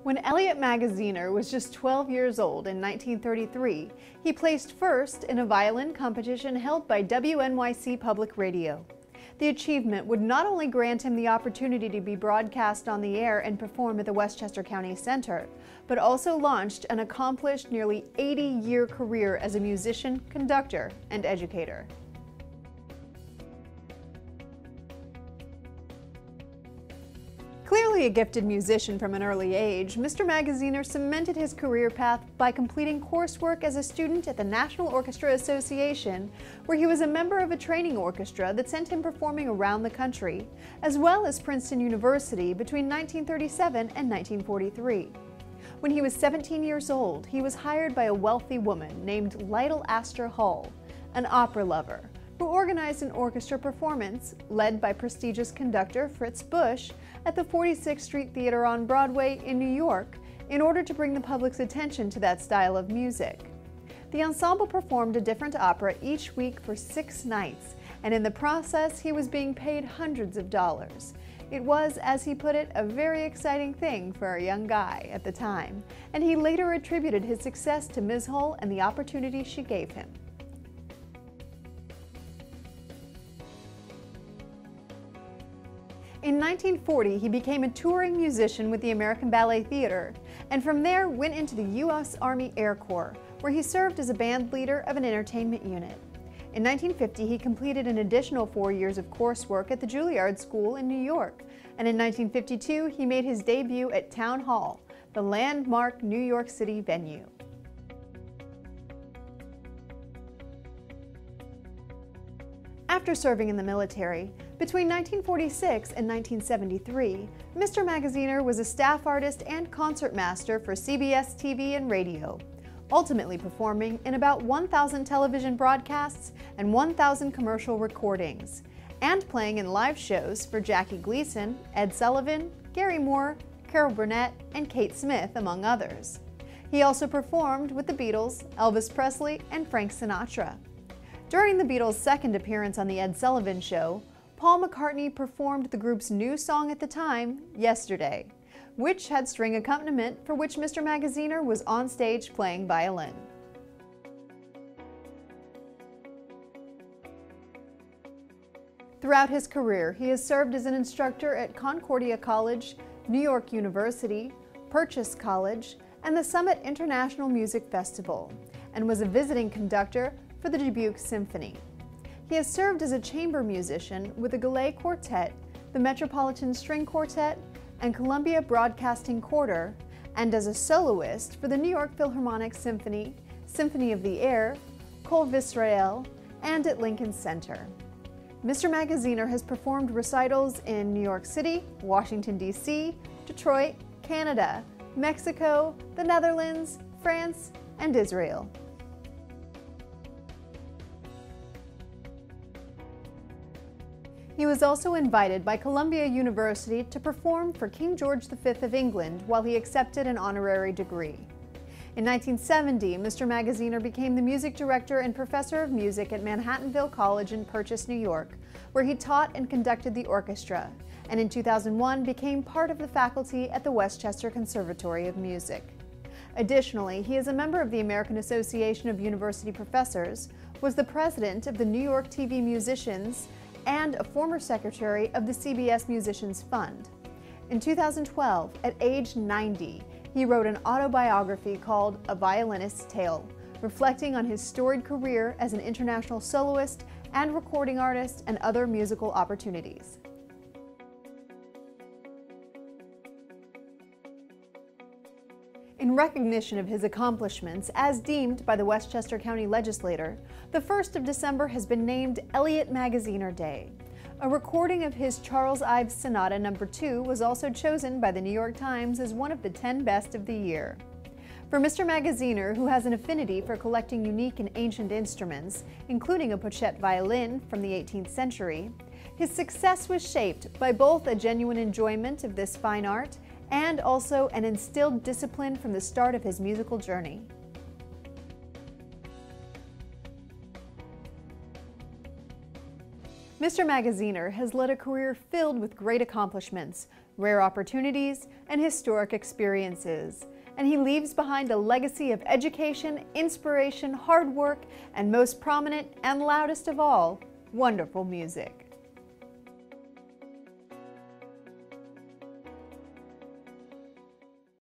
When Elliot Magaziner was just 12 years old in 1933, he placed first in a violin competition held by WNYC Public Radio. The achievement would not only grant him the opportunity to be broadcast on the air and perform at the Westchester County Center, but also launched an accomplished nearly 80-year career as a musician, conductor, and educator. Clearly a gifted musician from an early age, Mr. Magaziner cemented his career path by completing coursework as a student at the National Orchestra Association, where he was a member of a training orchestra that sent him performing around the country, as well as Princeton University between 1937 and 1943. When he was 17 years old, he was hired by a wealthy woman named Lytle Astor Hall, an opera lover, who organized an orchestra performance led by prestigious conductor Fritz Bush at the 46th Street Theater on Broadway in New York in order to bring the public's attention to that style of music. The ensemble performed a different opera each week for 6 nights, and in the process he was being paid hundreds of dollars. It was, as he put it, a very exciting thing for a young guy at the time, and he later attributed his success to Ms. Hull and the opportunity she gave him. In 1940, he became a touring musician with the American Ballet Theater, and from there went into the U.S. Army Air Corps, where he served as a band leader of an entertainment unit. In 1950, he completed an additional 4 years of coursework at the Juilliard School in New York, and in 1952, he made his debut at Town Hall, the landmark New York City venue. After serving in the military, between 1946 and 1973, Mr. Magaziner was a staff artist and concertmaster for CBS TV and radio, ultimately performing in about 1,000 television broadcasts and 1,000 commercial recordings, and playing in live shows for Jackie Gleason, Ed Sullivan, Gary Moore, Carol Burnett, and Kate Smith, among others. He also performed with the Beatles, Elvis Presley, and Frank Sinatra. During the Beatles' second appearance on The Ed Sullivan Show, Paul McCartney performed the group's new song at the time, Yesterday, which had string accompaniment for which Mr. Magaziner was on stage playing violin. Throughout his career, he has served as an instructor at Concordia College, New York University, Purchase College, and the Summit International Music Festival, and was a visiting conductor for the Dubuque Symphony. He has served as a chamber musician with the Gallet Quartet, the Metropolitan String Quartet, and Columbia Broadcasting Quarter, and as a soloist for the New York Philharmonic Symphony, Symphony of the Air, Kol Visrael, and at Lincoln Center. Mr. Magaziner has performed recitals in New York City, Washington, D.C., Detroit, Canada, Mexico, the Netherlands, France, and Israel. He was also invited by Columbia University to perform for King George V of England while he accepted an honorary degree. In 1970, Mr. Magaziner became the music director and professor of music at Manhattanville College in Purchase, New York, where he taught and conducted the orchestra, and in 2001 became part of the faculty at the Westchester Conservatory of Music. Additionally, he is a member of the American Association of University Professors, was the president of the New York TV Musicians, and a former secretary of the CBS Musicians Fund. In 2012, at age 90, he wrote an autobiography called A Violinist's Tale, reflecting on his storied career as an international soloist and recording artist and other musical opportunities. In recognition of his accomplishments, as deemed by the Westchester County Legislature, the 1st of December has been named Elliot Magaziner Day. A recording of his Charles Ives Sonata No. 2 was also chosen by the New York Times as one of the 10 best of the year. For Mr. Magaziner, who has an affinity for collecting unique and ancient instruments, including a Pochette violin from the 18th century, his success was shaped by both a genuine enjoyment of this fine art and also an instilled discipline from the start of his musical journey. Mr. Magaziner has led a career filled with great accomplishments, rare opportunities, and historic experiences. And he leaves behind a legacy of education, inspiration, hard work, and most prominent and loudest of all, wonderful music.